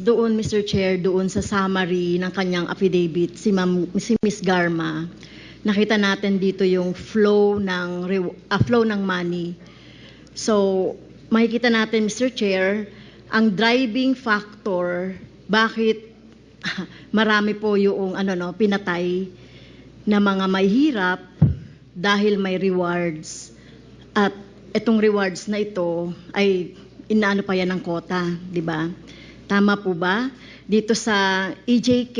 doon, Mr. Chair, doon sa summary ng kanyang affidavit, si Miss Garma, nakita natin dito yung flow ng money. So, makikita natin, Mr. Chair, ang driving factor, bakit marami po yung pinatay na mga may hirap dahil may rewards. At itong rewards na ito ay inaano pa yan ng kota, di ba? Tama po ba? Dito sa EJK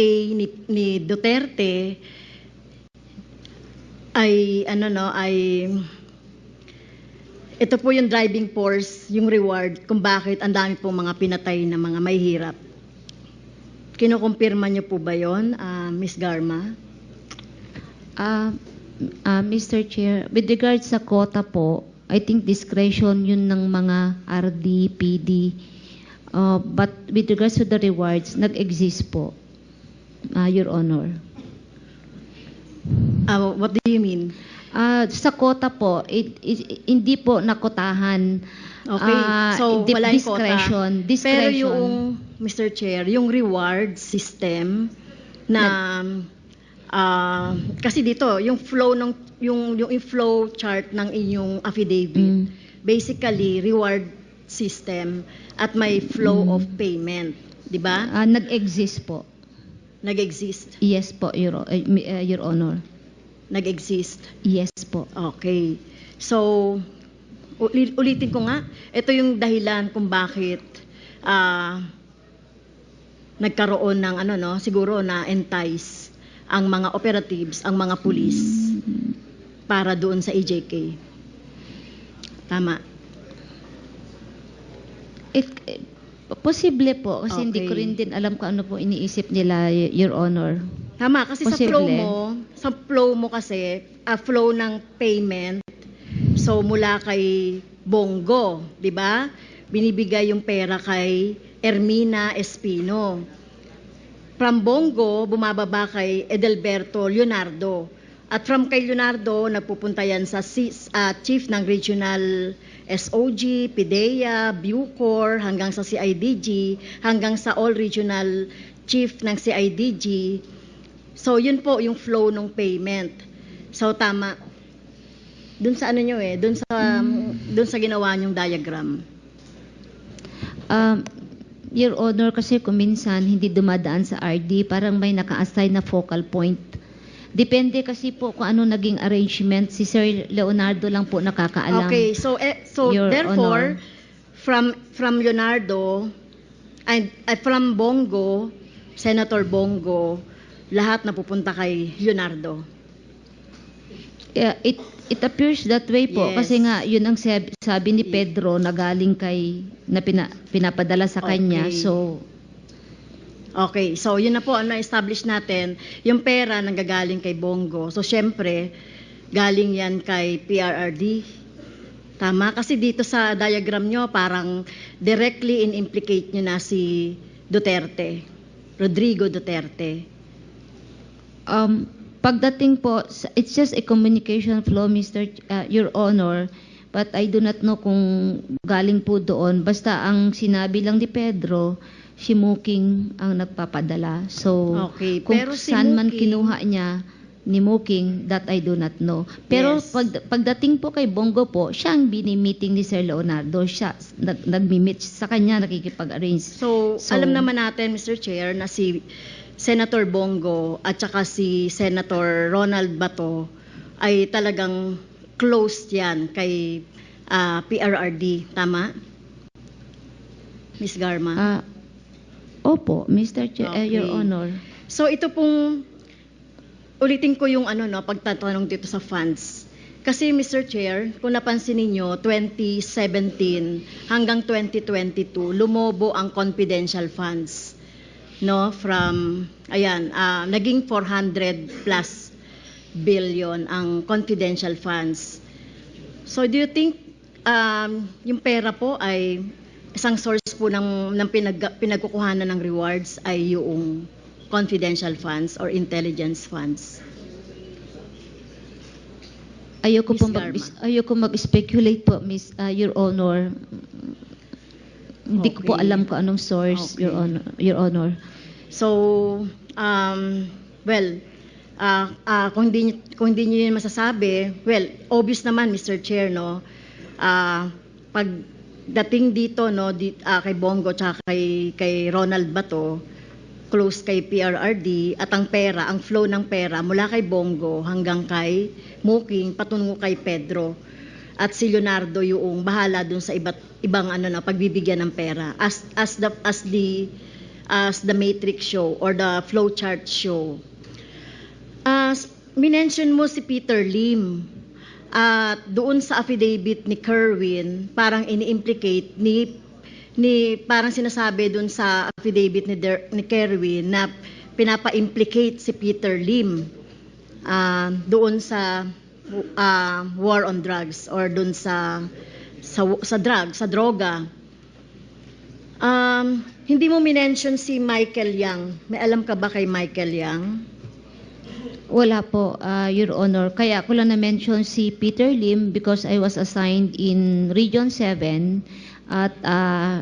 ni Duterte ay ito po yung driving force, yung reward kung bakit ang dami pong mga pinatay na mga may hirap. Kinukumpirma niyo po ba yon, Ms. Garma? Mr. Chair, with regards sa quota po, I think discretion yun ng mga RD, PD. But with regards to the rewards, nag-exist po, Your Honor. What do you mean? Sa quota po, hindi po nakotahan. Okay, so wala yung discretion. Quota. Pero yung, Mr. Chair, yung reward system na kasi dito, yung flow yung flow chart ng inyong affidavit, basically reward system at may flow of payment, di ba? Nag-exist po. Nag-exist? Yes po, Your Honor. Nag-exist? Yes po. Okay. So, ulitin ko nga, ito yung dahilan kung bakit nagkaroon ng siguro na entice ang mga operatives, ang mga pulis para doon sa EJK. Tama. Posible po kasi hindi ko rin din alam kung ano po iniisip nila, Your Honor. Tama, kasi Posible. sa flow mo kasi, flow ng payment, so mula kay Bongo, di ba? Binibigay yung pera kay Ermina Espino. From Bongo, bumababa kay Edelberto Leonardo. At from kay Leonardo, nagpupunta yan sa chief ng regional SOG, PIDEA, Bucor, hanggang sa CIDG, hanggang sa all regional chief ng CIDG. So, yun po yung flow ng payment. So, tama. Dun sa dun sa ginawa nyong diagram. Your Honor, kasi kung minsan hindi dumadaan sa RD, parang may naka-assign na focal point. Depende kasi po kung ano naging arrangement. Si Sir Leonardo lang po nakakaalam. Okay, so Your therefore, Honor. from Leonardo, from Bongo, Senator Bongo, lahat napupunta kay Leonardo. Yeah, it appears that way po. Yes. Kasi nga, yun ang sabi ni Pedro na galing na pinapadala sa kanya. Okay. Okay, so yun na po, establish natin, yung pera nanggagaling kay Bongo. So, syempre, galing yan kay PRRD. Tama? Kasi dito sa diagram nyo, parang directly in-implicate nyo na si Duterte, Rodrigo Duterte. Pagdating po, it's just a communication flow, Your Honor. But I do not know kung galing po doon. Basta ang sinabi lang ni Pedro, si Muking ang nagpapadala. So, Okay, kung pero si saan man Muking- kinuha niya ni Muking, that I do not know. Pero Yes. pagdating po kay Bongo po, siya ang bini-meeting ni Sir Leonardo. Siya nag-meet sa kanya, nakikipag-arrange. So, alam naman natin, Mr. Chair, na si Senator Bongo at saka si Senator Ronald Bato ay talagang close yan kay PRRD. Tama? Ms. Garma? Opo, Mr. Chair, Okay. Your Honor. So, ito pong, ulitin ko yung pagtatanong dito sa funds. Kasi, Mr. Chair, kung napansin ninyo, 2017 hanggang 2022, lumobo ang confidential funds. No? From, naging 400 plus billion ang confidential funds. So, do you think yung pera po ay isang source po ng pinagkukuhanan ng rewards ay yung confidential funds or intelligence funds? Ayoko mag-speculate po, Your Honor. Hindi ko po Okay. alam kung anong source, Okay. Your Honor. So, well, kung hindi niyo yun masasabi, well, obvious naman, Mr. Chair, no? Pagdating dito, no, kay Bongo tsaka kay Ronald Bato, close kay PRRD, at ang pera, ang flow ng pera mula kay Bongo hanggang kay Muking patungo kay Pedro. At si Leonardo yung bahala dun sa ibang pagbibigyan ng pera as the matrix show or the flow chart show. Minention mo si Peter Lim at doon sa affidavit ni Kerwin parang ini-implicate ni parang sinasabi doon sa affidavit ni Kerwin na pinapa-implicate si Peter Lim doon sa war on drugs or doon sa droga. Hindi mo minention si Michael Yang. May alam ka ba kay Michael Yang? Wala po, Your Honor. Kaya ako lang na-mention si Peter Lim because I was assigned in Region 7 at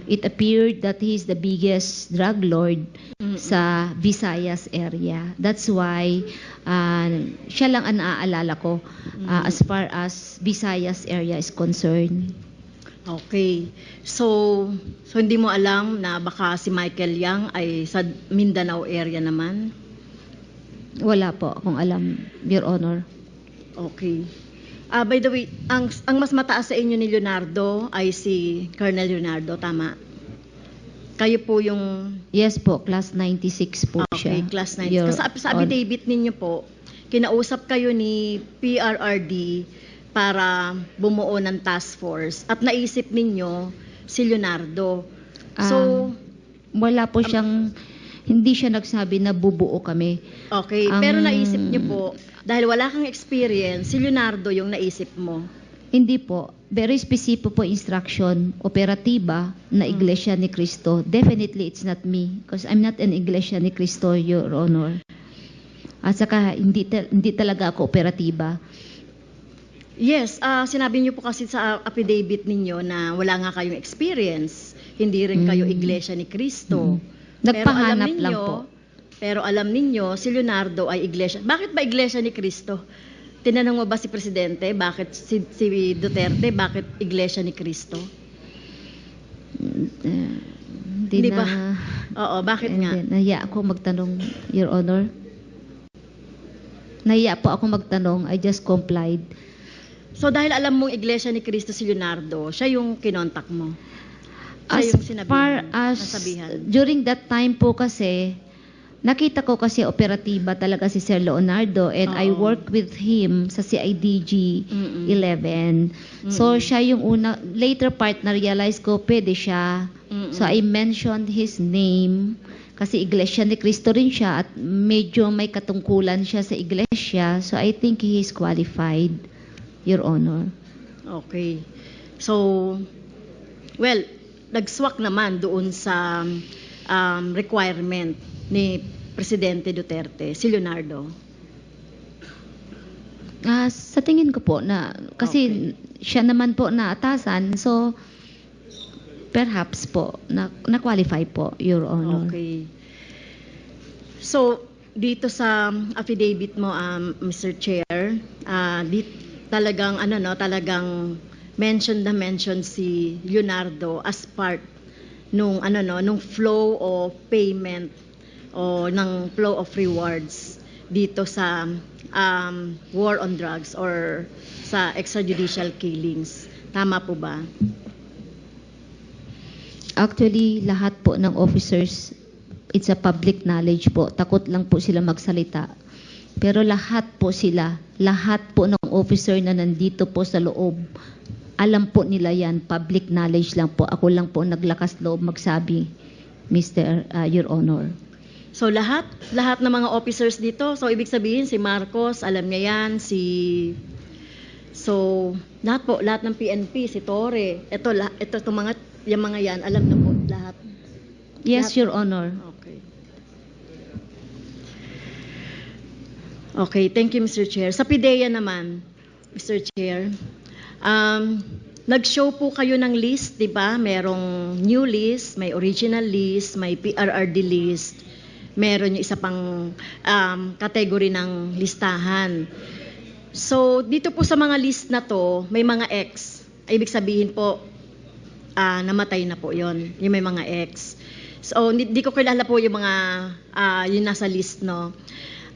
it appeared that he's the biggest drug lord sa Visayas area. That's why siya lang ang naaalala ko as far as Visayas area is concerned. Okay. So hindi mo alam na baka si Michael Yang ay sa Mindanao area naman? Wala po akong alam, Your Honor. Okay. By the way, ang mas mataas sa inyo ni Leonardo ay si Colonel Leonardo, tama? Kayo po yung... Yes po, class 96 po siya. Okay, class 9. Your Kasi sa affidavit ninyo po, kinausap kayo ni PRRD para bumuo ng task force at naisip ninyo si Leonardo. So, wala po siyang, hindi siya nagsabi na bubuo kami. okay, pero naisip niyo po, dahil wala kang experience, si Leonardo yung naisip mo. Hindi po. Very specific po instruction, operatiba na Iglesia ni Cristo. Definitely it's not me because I'm not an Iglesia ni Cristo, Your Honor. At saka hindi talaga ako operatiba. Yes, sinabi niyo po kasi sa affidavit ninyo na wala nga kayong experience. Hindi rin kayo Iglesia ni Cristo. Nagpahanap lang po. Pero alam ninyo, si Leonardo ay Iglesia. Bakit ba Iglesia ni Cristo? Tinanong mo ba si Presidente? Bakit si Duterte? Bakit Iglesia ni Cristo? Hindi ba? na, Oo, bakit nga? nahiya ako magtanong, Your Honor. Nahiya po ako magtanong. I just complied. So dahil alam mong Iglesia ni Cristo si Leonardo, siya yung kinontak mo? Siya As yung sinabihan, far as nasabihan? during that time po kasi, nakita ko kasi operatiba talaga si Sir Leonardo and I Oo. worked with him sa CIDG 11. So siya yung una, later part na realize ko pwede siya. So I mentioned his name kasi Iglesia ni Cristo rin siya at medyo may katungkulan siya sa Iglesia. So I think he is qualified, Your Honor. Okay. So, well, nagswak naman doon sa requirement ni Presidente Duterte, si Leonardo. Sa tingin ko po na kasi siya naman po na atasan, so perhaps po na-qualify po, Your Honor. Okay. So, dito sa affidavit mo, Mr. Chair, talagang mention si Leonardo as part nung flow of payment o ng flow of rewards dito sa war on drugs or sa extrajudicial killings. Tama po ba? Actually, lahat po ng officers, it's a public knowledge po. Takot lang po sila magsalita. Pero lahat po ng officer na nandito po sa loob, alam po nila yan, public knowledge lang po. Ako lang po naglakas loob magsabi, Your Honor. So lahat ng mga officers dito, so ibig sabihin si Marcos, alam niya yan, so lahat ng PNP, si Torre, yung mga yan, alam na po lahat. Yes, Lahat. Your Honor. Okay, thank you, Mr. Chair. Sa PIDEA naman, Mr. Chair, Nag-show po kayo ng list, di ba? Merong new list, may original list, may PRRD list, meron yung isa pang category ng listahan. So, dito po sa mga list na to, may mga X. Ibig sabihin po, namatay na po yon, yung may mga X. So, di ko kilala po yung mga, yung nasa list, no?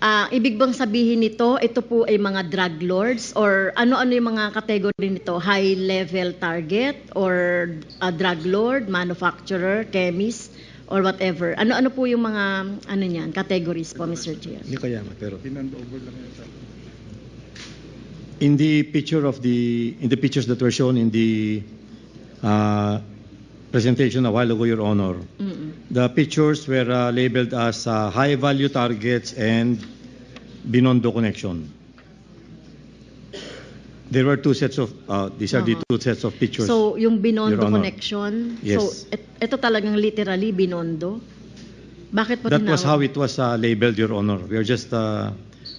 Ibig bang sabihin nito, ito po ay mga drug lords or ano-ano yung mga category nito? High level target or drug lord, manufacturer, chemist, or whatever. Ano-ano po yung mga niyan, categories po, Mr. Chair? Hindi kaya pero Pinandover lang yan sa in the pictures that were shown in the presentation a while ago, Your Honor, the pictures were labeled as high value targets and Binondo connection. There were two sets of these are the two sets of pictures. So, yung Binondo Your Honor. connection, Yes. so ito talagang literally Binondo? Bakit po That tinawag? was how it was labeled, Your Honor. We are just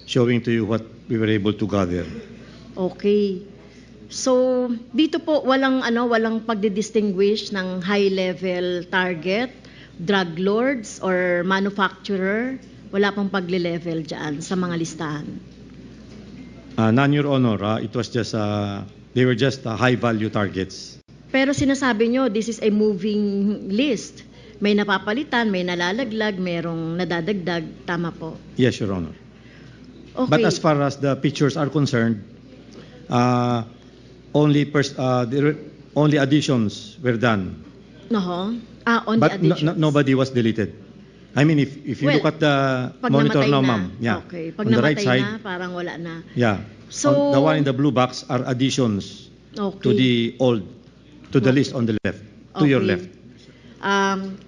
showing to you what we were able to gather. Okay. So, dito po walang pagdi-distinguish ng high level target, drug lords or manufacturer. Wala pong pagle-level diyan sa mga listahan. None, Your Honor. It was just they were just high value targets. Pero sinasabi nyo, this is a moving list. May napapalitan, may nalalaglag, merong nadadagdag. Tama po. Yes, Your Honor. Okay. But as far as the pictures are concerned, only additions were done. Noho. On But the additions. nobody was deleted. I mean, if you Well, look at the Pag monitor namatay now, na. ma'am, yeah, Okay. Pag on the right namatay side, na, parang wala na. yeah, So, the one in the blue box are additions okay. to the list on the left, to your Okay. left.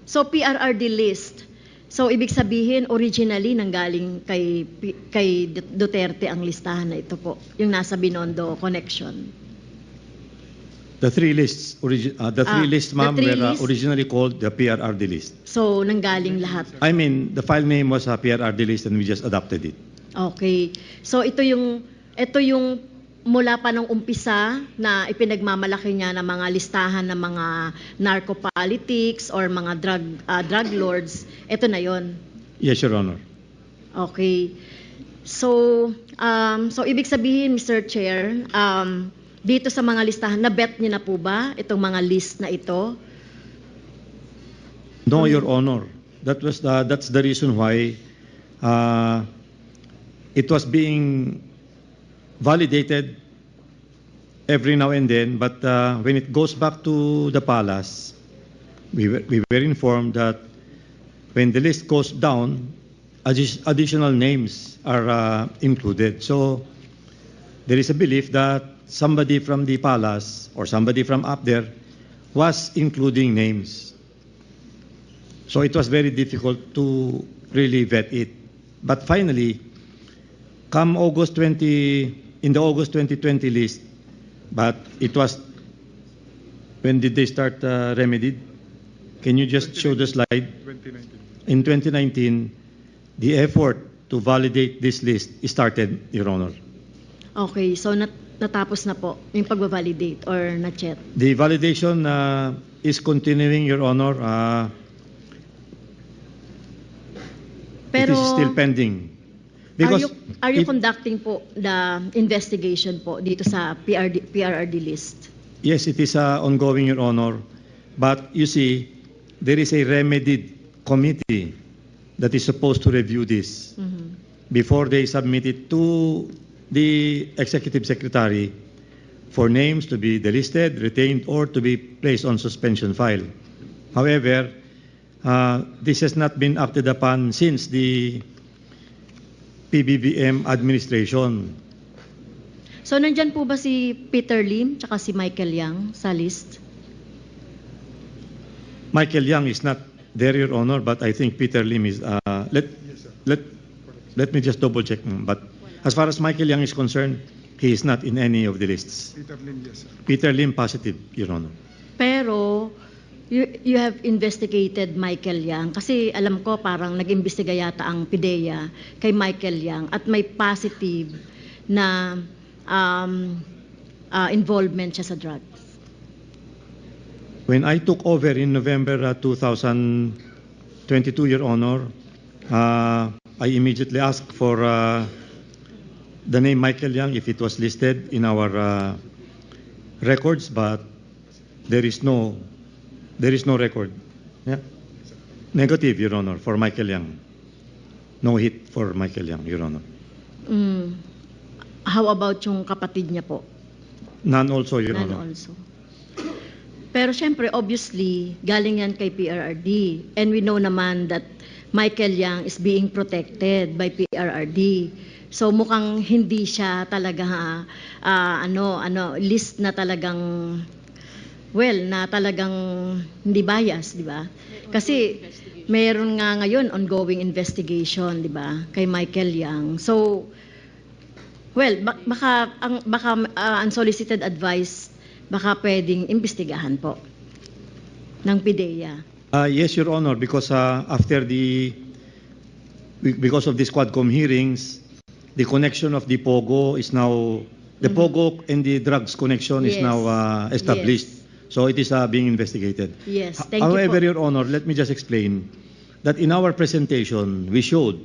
So PRRD list. So ibig sabihin originally nanggaling kay Duterte ang listahan na ito po, yung nasa Binondo connection. The three lists, ma'am, the three were lists? originally called the PRRD list. So nanggaling lahat. I mean, the file name was a PRRD list and we just adopted it. Okay. So ito yung mula pa nung umpisa na ipinagmamalaki niya ng mga listahan ng mga narco-politics or mga drug lords. Ito na yon. Yes, Your Honor. Okay. So ibig sabihin, Mr. Chair, dito sa mga listahan, na-bet niyo na po ba itong mga list na ito? No, Your Honor. That's the reason why it was being validated every now and then. But when it goes back to the palace, we were informed that when the list goes down, additional names are included. So there is a belief that somebody from the palace or somebody from up there was including names. So it was very difficult to really vet it. But finally, come in the August 2020 list, but it was, when did they start remedied? Can you just show the slide? 2019. In 2019, the effort to validate this list started, Your Honor. Okay, so natapos na po yung pag-validate or na-check. The validation is continuing, Your Honor. It is still pending. Because are you conducting po the investigation po dito sa PRRD list? yes, it is ongoing, Your Honor. But you see, there is a remedied committee that is supposed to review this before they submit it to the Executive Secretary for names to be delisted, retained, or to be placed on suspension file. However, this has not been acted upon since the PBBM administration. So nandyan po ba si Peter Lim tsaka si Michael Yang sa list? Michael Yang is not there, Your Honor, but I think Peter Lim is. Let me just double check. But as far as Michael Yang is concerned, he is not in any of the lists. Peter Lim, yes, sir. Peter Lim, positive, Your Honor. Pero you have investigated Michael Yang kasi alam ko parang nag-imbestiga yata ang PIDEA kay Michael Yang at may positive na involvement siya sa drugs. When I took over in November 2022, Your Honor, I immediately asked for the name Michael Yang if it was listed in our records, but there is no record. Yeah. Negative, Your Honor, for Michael Yang. No hit for Michael Yang, Your Honor. How about yung kapatid niya po? None also, Your None Honor. also. Pero syempre, obviously, galing yan kay PRRD. And we know naman that Michael Yang is being protected by PRRD. So mukhang hindi siya talaga list na talagang na talagang hindi bias, di ba? Kasi meron nga ngayon ongoing investigation, di ba, kay Michael Yang. So baka unsolicited advice baka pwedeng imbestigahan po ng PIDEA. Yes, Your Honor, because because of the Quadcom hearings, the connection of the POGO is now, the POGO and the drugs connection is Yes. now established. Yes. So it is being investigated. Yes, thank However, you po. Your Honor, let me just explain that in our presentation, we showed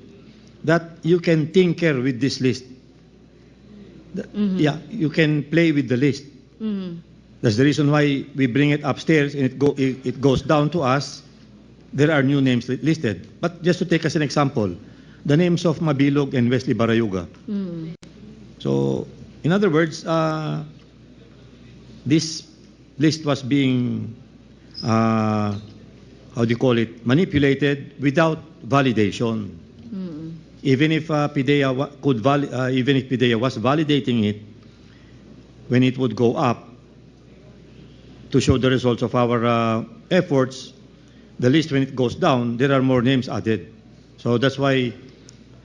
that you can tinker with this list. Yeah, you can play with the list. Mhm. That's the reason why we bring it upstairs and it goes down to us. There are new names listed. But just to take as an example, the names of Mabilog and Wesley Barayuga. Mhm. So, in other words, this list was being, how do you call it, manipulated without validation. Mhm. Even if PIDEA even if PIDEA was validating it, when it would go up to show the results of our efforts, the list when it goes down, there are more names added. So that's why,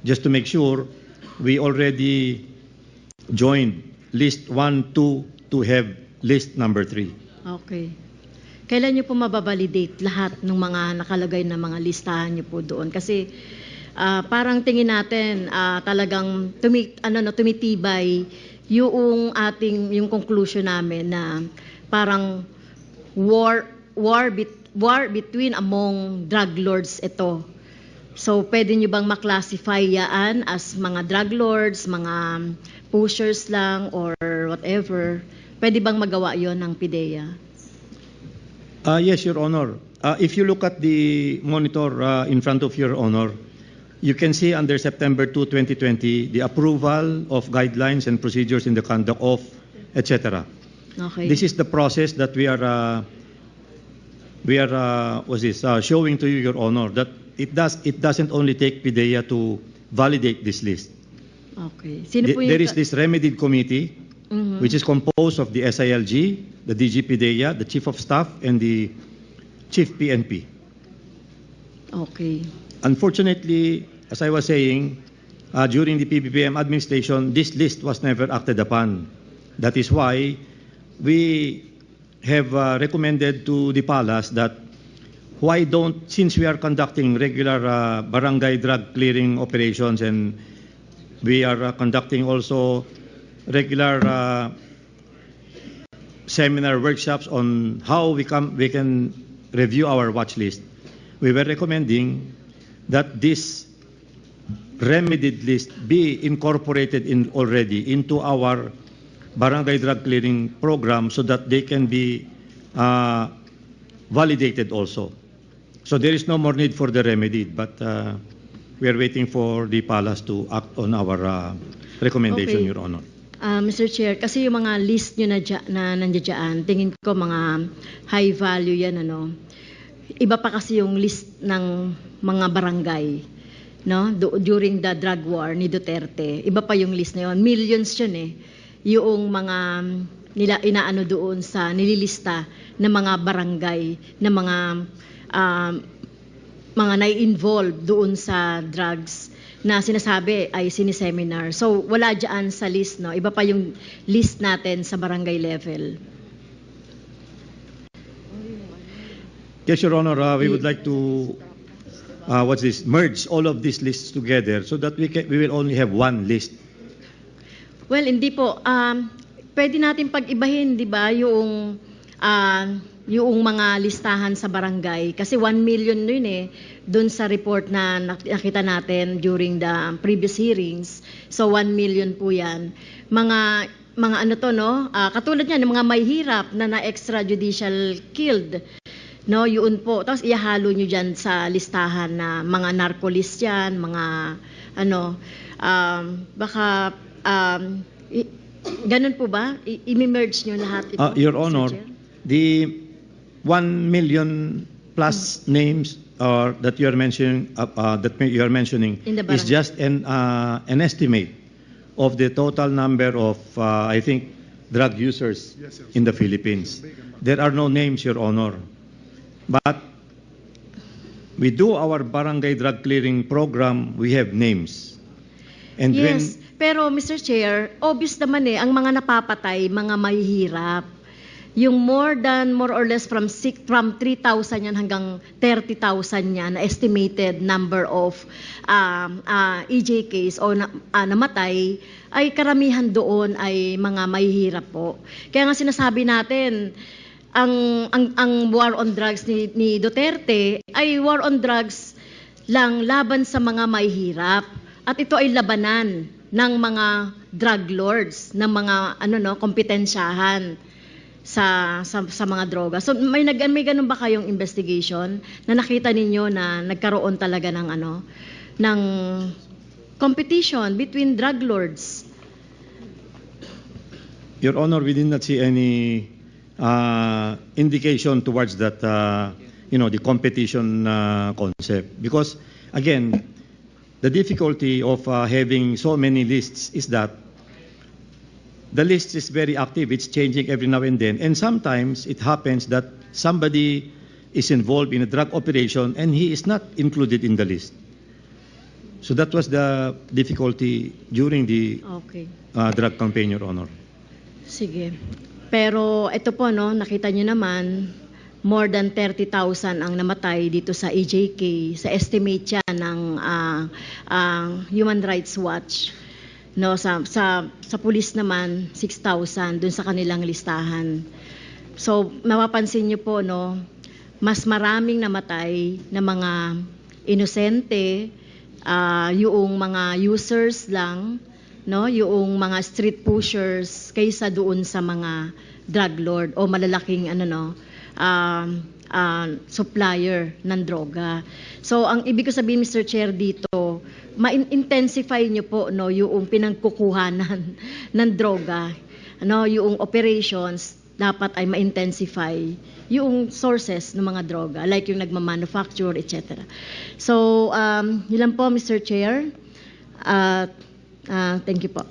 just to make sure, we already joined list 1, 2 to have list number 3. Okay. Kailan niyo po mababalidate lahat ng mga nakalagay na mga listahan niyo po doon? Kasi parang tingin natin talagang tumitibay yung conclusion namin na parang war between among drug lords ito. So pwede niyo bang maklasify yan as mga drug lords, mga pushers lang or whatever? Pwede bang magawa yon ng PIDEA? Yes, Your Honor. If you look at the monitor in front of Your Honor, you can see under September 2, 2020, the approval of guidelines and procedures in the conduct of, etc. Okay. This is the process that we are showing to you, Your Honor, that it doesn't only take PIDEA to validate this list. Okay. Sino po There is this remedied committee, Mhm. which is composed of the SILG, the DG PIDEA, the Chief of Staff, and the Chief PNP. Okay. Unfortunately, as I was saying, during the PBBM administration, this list was never acted upon. That is why we have recommended to the palace that since we are conducting regular barangay drug clearing operations and we are conducting also regular seminar workshops on how we can review our watch list, we were recommending that this remedied list be incorporated already into our barangay drug clearing program so that they can be validated also. So there is no more need for the remedied, but we are waiting for the palace to act on our recommendation, Okay. Your Honor. Mr. Chair, kasi yung mga list nyo na nandiyan, tingin ko mga high value yan, ano. Iba pa kasi yung list ng mga barangay, no? During the drug war ni Duterte. Iba pa yung list na yun. Millions yun eh. Yung mga inaano doon sa nililista ng mga barangay, na mga nai-involve doon sa drugs na sinasabi ay siniseminar. So, wala dyan sa list, no? Iba pa yung list natin sa barangay level. Yes, Your Honor, we would like to merge all of these lists together so that we will only have one list. Well, hindi po. Pwede natin pag-ibahin, di ba, yung yung mga listahan sa barangay kasi 1 million yun dun sa report na nakita natin during the previous hearings. So 1 million po yan. Mga ano to, no? Katulad niyan, yung mga may hirap na extrajudicial killed. No, yun po. Tapos ihahalo nyo dyan sa listahan na mga narcolist yan, mga ano, baka ganun po ba? I-merge nyo lahat ito? Your Mr. Honor, Chair? the 1 million plus names that you are mentioning, In the is barangay. just an estimate of the total number of, I think, drug users Yes, sir. in the Philippines. There are no names, Your Honor. But we do our barangay drug clearing program, we have names. And Yes, pero Mr. Chair, obvious naman ang mga napapatay, mga mahihirap. Yung more or less from 3,000 yan hanggang 30,000 yan na estimated number of EJKs o namatay, ay karamihan doon ay mga mahihirap po. Kaya nga sinasabi natin, ang war on drugs ni Duterte ay war on drugs lang laban sa mga mahihirap. At ito ay labanan ng mga drug lords, ng mga kompetensyahan sa mga droga. So may ganun ba kayong investigation na nakita ninyo na nagkaroon talaga ng ng competition between drug lords? Your Honor, we did not see any indication towards that, the competition concept. Because, again, the difficulty of having so many lists is that the list is very active. It's changing every now and then. And sometimes it happens that somebody is involved in a drug operation and he is not included in the list. So that was the difficulty during the Okay. drug campaign, Your Honor. Sige. Pero ito po, nakita nyo naman, more than 30,000 ang namatay dito sa EJK, sa estimate yan ng Human Rights Watch. No, sa pulis naman, 6,000 dun sa kanilang listahan. So, mapapansin nyo po, mas maraming namatay na mga inosente, yung mga users lang, yung mga street pushers kaysa doon sa mga drug lord o malalaking supplier ng droga. So ang ibig ko sabihin, Mr. Chair, dito ma-intensify niyo po yung pinagkukuhanan ng droga, yung operations dapat ay ma-intensify yung sources ng mga droga like yung nagma-manufacture, etc. So yun lang po, Mr. Chair. Thank you po.